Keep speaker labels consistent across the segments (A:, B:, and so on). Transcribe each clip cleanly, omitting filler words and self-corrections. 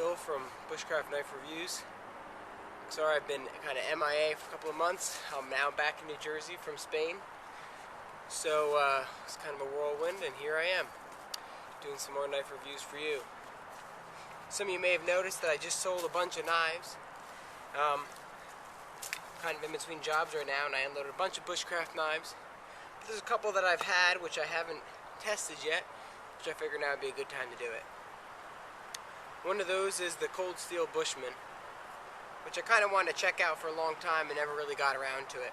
A: Phil from Bushcraft Knife Reviews. Sorry I've been kind of MIA for a couple of months. I'm now back in New Jersey from Spain. So it's kind of a whirlwind, and here I am doing some more knife reviews for you. Some of you may have noticed that I just sold a bunch of knives. Kind of in between jobs right now, and I unloaded a bunch of Bushcraft knives. But there's a couple that I've had which I haven't tested yet, which I figured now would be a good time to do it. One of those is the cold steel Bushman, which I kind of wanted to check out for a long time and never really got around to it.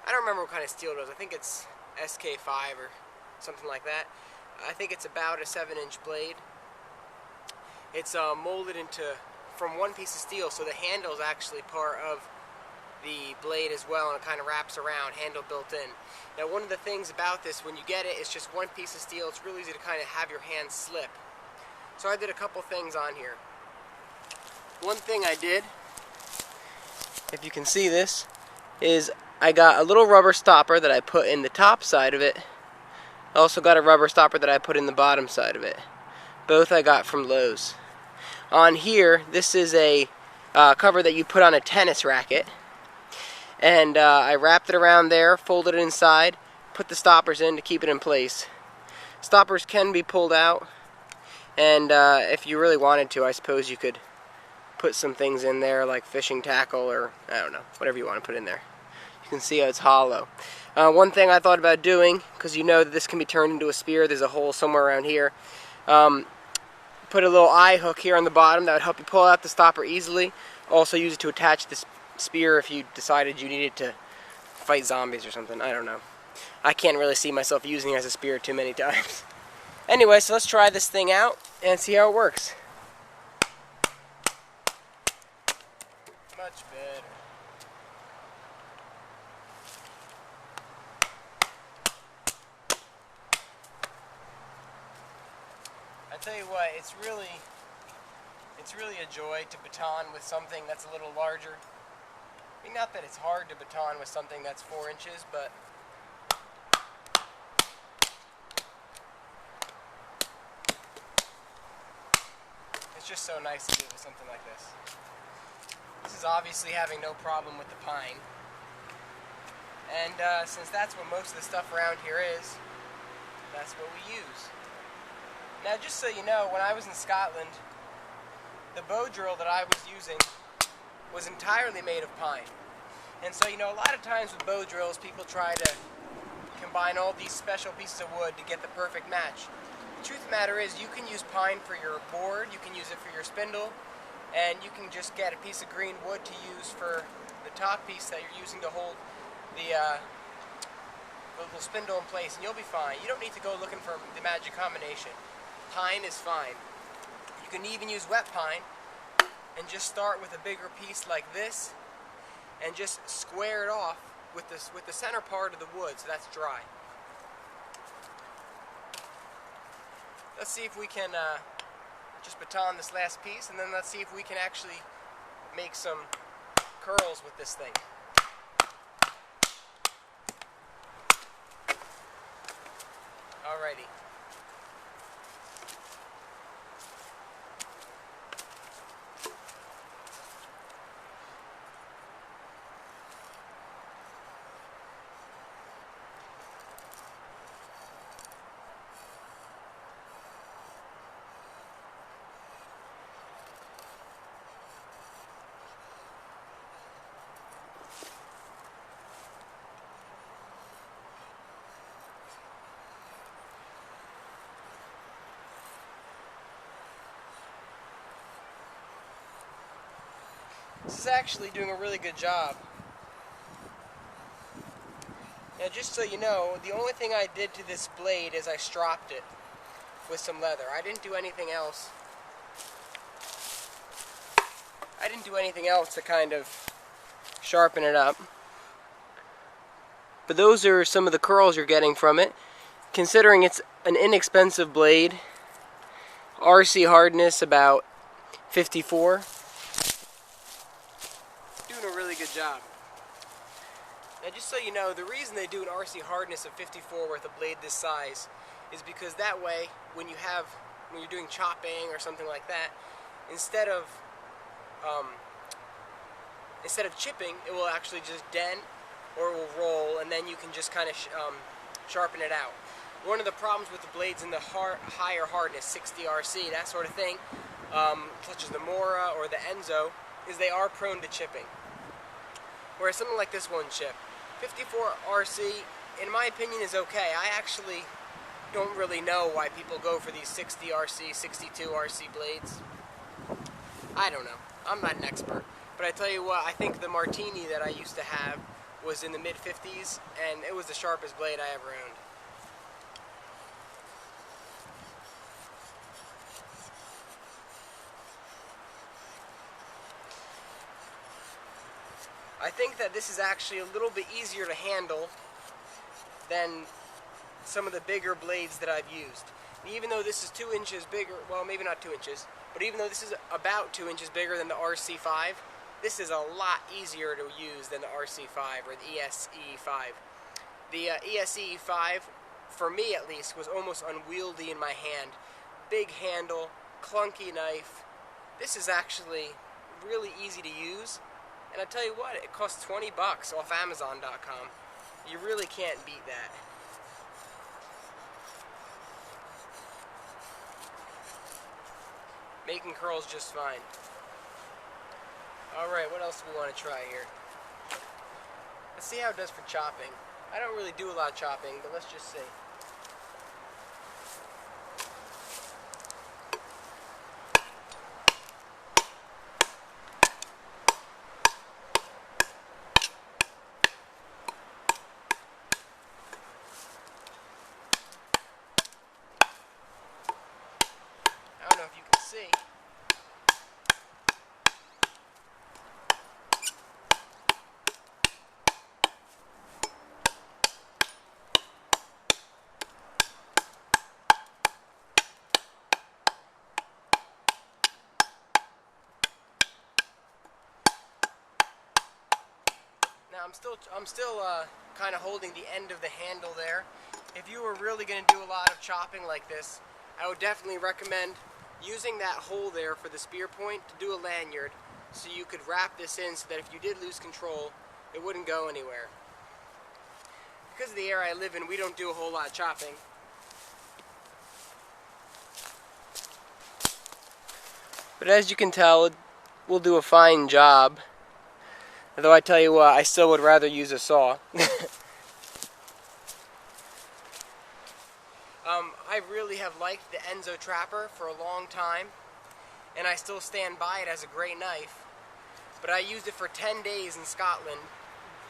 A: I don't remember what kind of steel it was. I think it's SK5 or something like that. I think it's about a 7-inch blade. It's molded from one piece of steel, so the handle is actually part of the blade as well, and it kind of wraps around, handle built in. Now, one of the things about this, when you get it, it's just one piece of steel. It's really easy to kind of have your hand slip. So I did a couple things on here. One thing I did, if you can see this, is I got a little rubber stopper that I put in the top side of it. I also got a rubber stopper that I put in the bottom side of it. Both I got from Lowe's. On here, this is a cover that you put on a tennis racket. And I wrapped it around there, folded it inside, put the stoppers in to keep it in place. Stoppers can be pulled out, and if you really wanted to, I suppose you could put some things in there like fishing tackle, or I don't know, whatever you want to put in there. You can see how it's hollow. One thing I thought about doing, because you know that this can be turned into a spear, there's a hole somewhere around here. Put a little eye hook here on the bottom that would help you pull out the stopper easily. Also use it to attach this spear if you decided you needed to fight zombies or something. I don't know. I can't really see myself using it as a spear too many times. Anyway, so let's try this thing out and see how it works. Much better. I tell you what, it's really a joy to baton with something that's a little larger. I mean, not that it's hard to baton with something that's 4 inches, but it's just so nice to do with something like this. This is obviously having no problem with the pine. And since that's what most of the stuff around here is, that's what we use. Now, just so you know, when I was in Scotland, the bow drill that I was using was entirely made of pine. And so, you know, a lot of times with bow drills, people try to combine all these special pieces of wood to get the perfect match. The truth of the matter is, you can use pine for your board, you can use it for your spindle, and you can just get a piece of green wood to use for the top piece that you're using to hold the little spindle in place, and you'll be fine. You don't need to go looking for the magic combination. Pine is fine. You can even use wet pine and just start with a bigger piece like this and just square it off with the center part of the wood, so that's dry. Let's see if we can just baton this last piece, and then let's see if we can actually make some curls with this thing. Alrighty. This is actually doing a really good job. Now, just so you know, the only thing I did to this blade is I stropped it with some leather. I didn't do anything else. I didn't do anything else to kind of sharpen it up. But those are some of the curls you're getting from it. Considering it's an inexpensive blade, RC hardness about 54. Doing a really good job. Now, just so you know, the reason they do an RC hardness of 54 with a blade this size is because that way, when you're doing chopping or something like that, instead of chipping, it will actually just dent or it will roll, and then you can just kind of sharpen it out. One of the problems with the blades in the higher hardness, 60 RC, that sort of thing, such as the Mora or the Enzo, is they are prone to chipping. Whereas something like this won't chip. 54 RC, in my opinion, is okay. I actually don't really know why people go for these 60 RC, 62 RC blades. I don't know. I'm not an expert. But I tell you what, I think the Martini that I used to have was in the mid-50s, and it was the sharpest blade I ever owned. I think that this is actually a little bit easier to handle than some of the bigger blades that I've used. Even though this is 2 inches bigger, well, maybe not 2 inches, but even though this is about 2 inches bigger than the RC5, this is a lot easier to use than the RC5 or the ESE5. The ESE5, for me at least, was almost unwieldy in my hand. Big handle, clunky knife. This is actually really easy to use. And I tell you what, it costs 20 bucks off Amazon.com. You really can't beat that. Making curls just fine. Alright, what else do we want to try here? Let's see how it does for chopping. I don't really do a lot of chopping, but let's just see. I don't know if you can see. Now I'm still kind of holding the end of the handle there. If you were really going to do a lot of chopping like this, I would definitely recommend using that hole there for the spear point to do a lanyard, so you could wrap this in so that if you did lose control, it wouldn't go anywhere. Because of the area I live in, we don't do a whole lot of chopping. But as you can tell, we'll do a fine job. Although I tell you what, I still would rather use a saw. I really have liked the Enzo Trapper for a long time, and I still stand by it as a great knife. But I used it for 10 days in Scotland,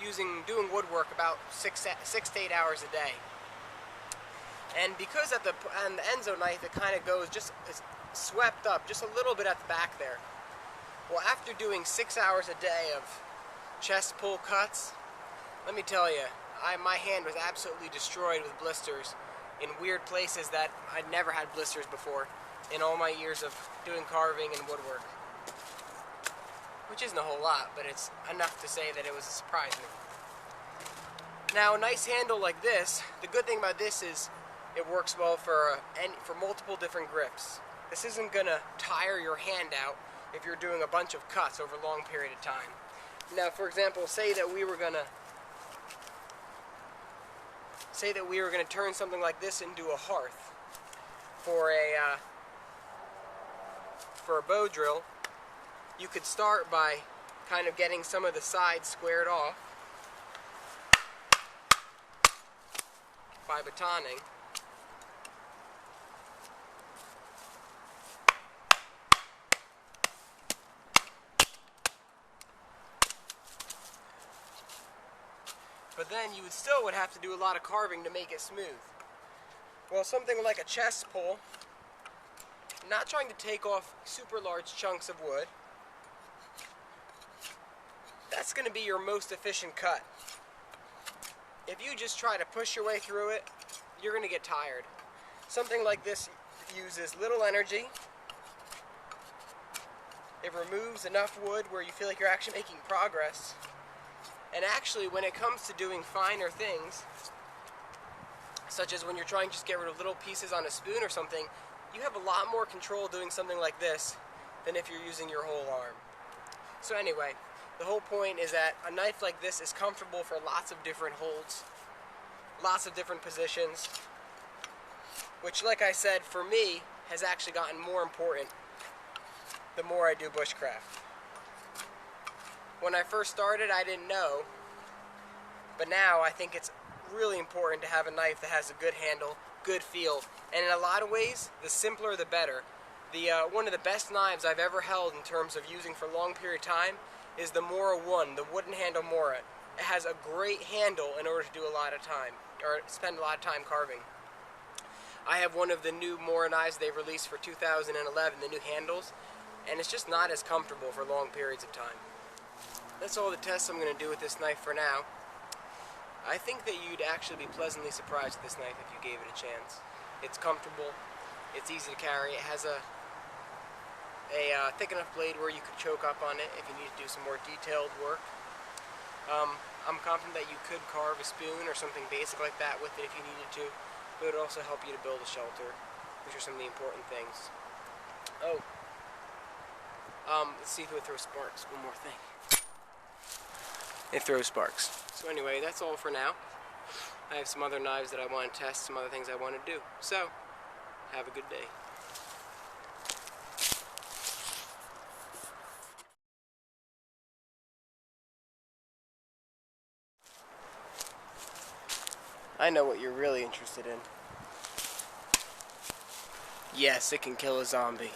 A: doing woodwork about 6 to 8 hours a day. And because on the Enzo knife, it kind of goes it's swept up just a little bit at the back there. Well, after doing 6 hours a day of chest pull cuts, let me tell you, my hand was absolutely destroyed with blisters in weird places that I'd never had blisters before in all my years of doing carving and woodwork. Which isn't a whole lot, but it's enough to say that it was a surprise to me. Now, a nice handle like this, the good thing about this is it works well for multiple different grips. This isn't going to tire your hand out if you're doing a bunch of cuts over a long period of time. Now, for example, say that we were going to turn something like this into a hearth for a bow drill. You could start by kind of getting some of the sides squared off by batoning. But then you would have to do a lot of carving to make it smooth. Well, something like a chest pull, not trying to take off super large chunks of wood, that's going to be your most efficient cut. If you just try to push your way through it, you're going to get tired. Something like this uses little energy. It removes enough wood where you feel like you're actually making progress. And actually, when it comes to doing finer things, such as when you're trying to just get rid of little pieces on a spoon or something, you have a lot more control doing something like this than if you're using your whole arm. So anyway, the whole point is that a knife like this is comfortable for lots of different holds, lots of different positions, which, like I said, for me, has actually gotten more important the more I do bushcraft. When I first started, I didn't know, but now I think it's really important to have a knife that has a good handle, good feel, and in a lot of ways, the simpler the better. One of the best knives I've ever held in terms of using for a long period of time is the Mora 1, the wooden handle Mora. It has a great handle in order to do a lot of time, or spend a lot of time carving. I have one of the new Mora knives they released for 2011, the new handles, and it's just not as comfortable for long periods of time. That's all the tests I'm going to do with this knife for now. I think that you'd actually be pleasantly surprised with this knife if you gave it a chance. It's comfortable, it's easy to carry, it has a thick enough blade where you could choke up on it if you need to do some more detailed work. I'm confident that you could carve a spoon or something basic like that with it if you needed to, but it would also help you to build a shelter, which are some of the important things. Let's see if it throws sparks. One more thing. It throws sparks. So anyway, that's all for now. I have some other knives that I want to test, some other things I want to do. So, have a good day. I know what you're really interested in. Yes, it can kill a zombie.